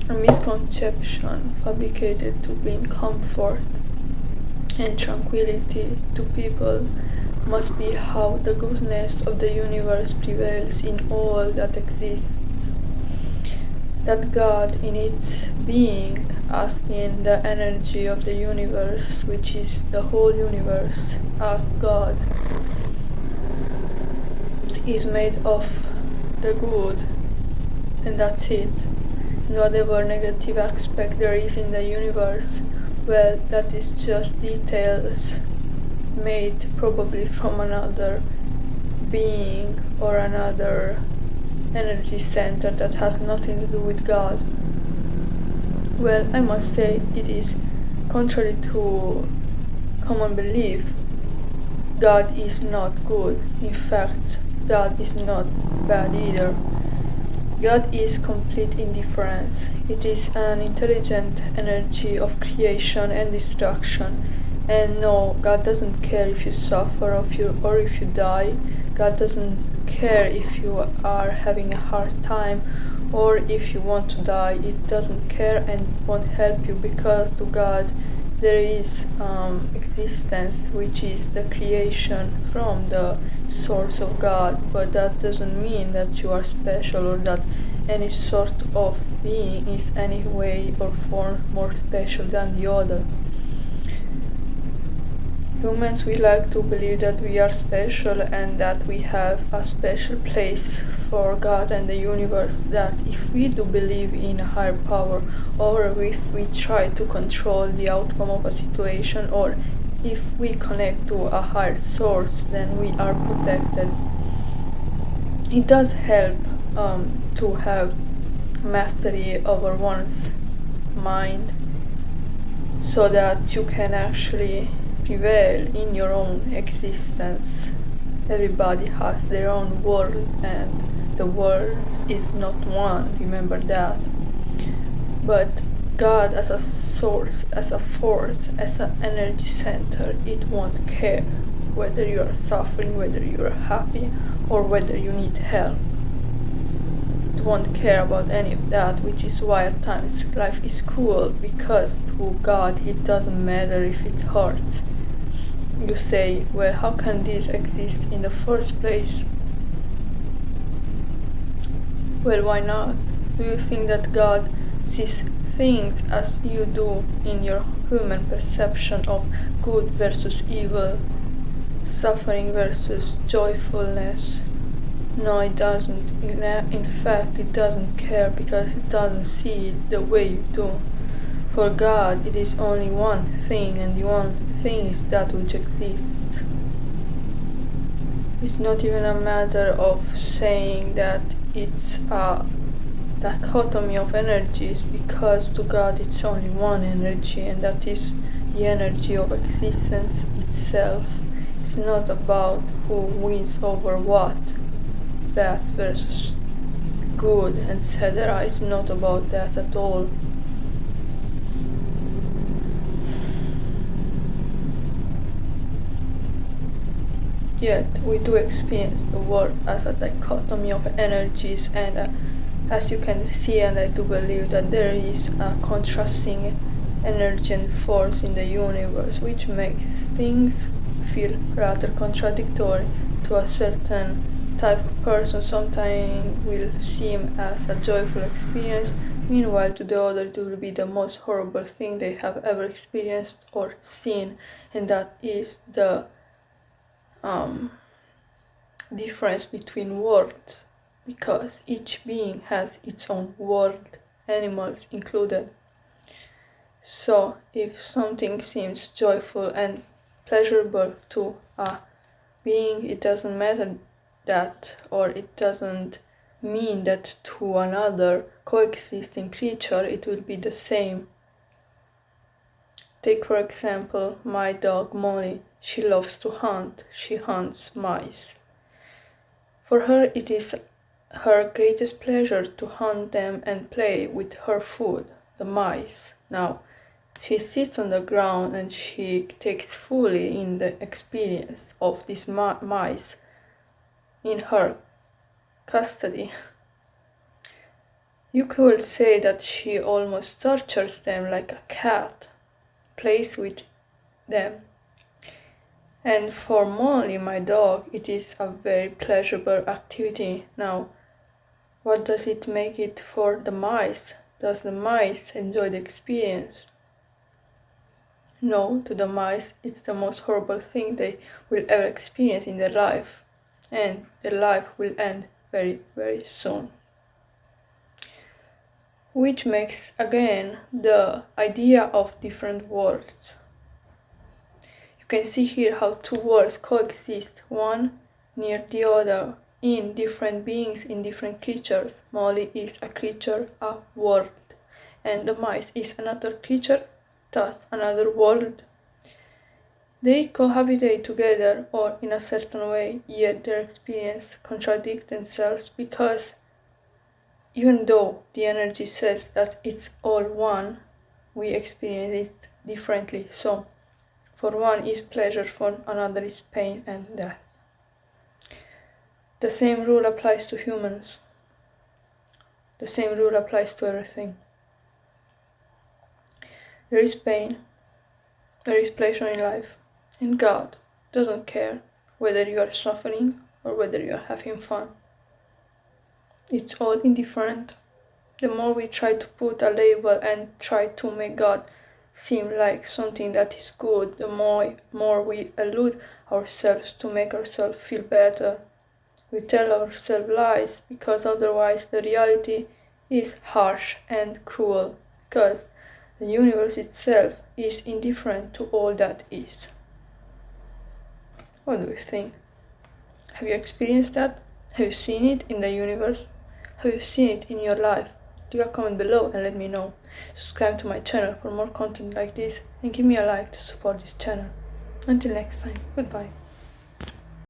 A misconception fabricated to bring comfort and tranquility to people must be how the goodness of the universe prevails in all that exists. That God, in its being, as in the energy of the universe, which is the whole universe, as God, is made of the good, and that's it. And whatever negative aspect there is in the universe, well, that is just details made probably from another being or another energy center that has nothing to do with God. Well, I must say it is contrary to common belief. God is not good. In fact, God is not bad either. God is complete indifference. It is an intelligent energy of creation and destruction. And no, God doesn't care if you suffer or if you die. God doesn't care if you are having a hard time or if you want to die. It doesn't care and won't help you, because to God there is existence, which is the creation from the source of God. But that doesn't mean that you are special or that any sort of being is any way or form more special than the other. Humans, we like to believe that we are special and that we have a special place for God and the universe, that if we do believe in a higher power, or if we try to control the outcome of a situation, or if we connect to a higher source, then we are protected. It does help to have mastery over one's mind so that you can actually prevail in your own existence. Everybody has their own world, and the world is not one, remember that. But God, as a source, as a force, as an energy center, it won't care whether you are suffering, whether you are happy, or whether you need help. It won't care about any of that, which is why at times life is cruel, because to God it doesn't matter if it hurts. You say, well, how can this exist in the first place? Well, why not? Do you think that God sees things as you do in your human perception of good versus evil, suffering versus joyfulness? No, it doesn't. In fact, it doesn't care, because it doesn't see it the way you do. For God, it is only one thing, and the one thing is that which exists. It's not even a matter of saying that it's a dichotomy of energies, because to God it's only one energy, and that is the energy of existence itself. It's not about who wins over what, bad versus good, etc. It's not about that at all. Yet we do experience the world as a dichotomy of energies, and as you can see, and I do believe that there is a contrasting energy and force in the universe, which makes things feel rather contradictory. To a certain type of person, sometimes will seem as a joyful experience, meanwhile to the other it will be the most horrible thing they have ever experienced or seen, and that is the difference between worlds, because each being has its own world, animals included. So if something seems joyful and pleasurable to a being, it doesn't matter that, or it doesn't mean that to another coexisting creature it will be the same. Take for example my dog Molly. She loves to hunt. She hunts mice. For her it is her greatest pleasure to hunt them and play with her food, the mice. Now, she sits on the ground and she takes fully in the experience of these mice in her custody. You could say that she almost tortures them like a cat, plays with them. And for Molly, my dog, it is a very pleasurable activity. Now, what does it make it for the mice? Does the mice enjoy the experience? No, to the mice, it's the most horrible thing they will ever experience in their life. And their life will end very, very soon. Which makes, again, the idea of different worlds. You can see here how two worlds coexist, one near the other, in different beings, in different creatures. Molly is a creature, a world, and the mice is another creature, thus another world. They cohabitate together or in a certain way, yet their experience contradicts themselves because even though the energy says that it's all one, we experience it differently. So, for one is pleasure, for another is pain and death. The same rule applies to humans. The same rule applies to everything. There is pain, there is pleasure in life, and God doesn't care whether you are suffering or whether you are having fun. It's all indifferent. The more we try to put a label and try to make God seem like something that is good, the more we elude ourselves to make ourselves feel better. We tell ourselves lies because otherwise the reality is harsh and cruel, because the universe itself is indifferent to all that is. What do you think? Have you experienced that? Have you seen it in the universe? Have you seen it in your life? Leave a comment below and let me know. Subscribe to my channel for more content like this and give me a like to support this channel. Until next time, goodbye.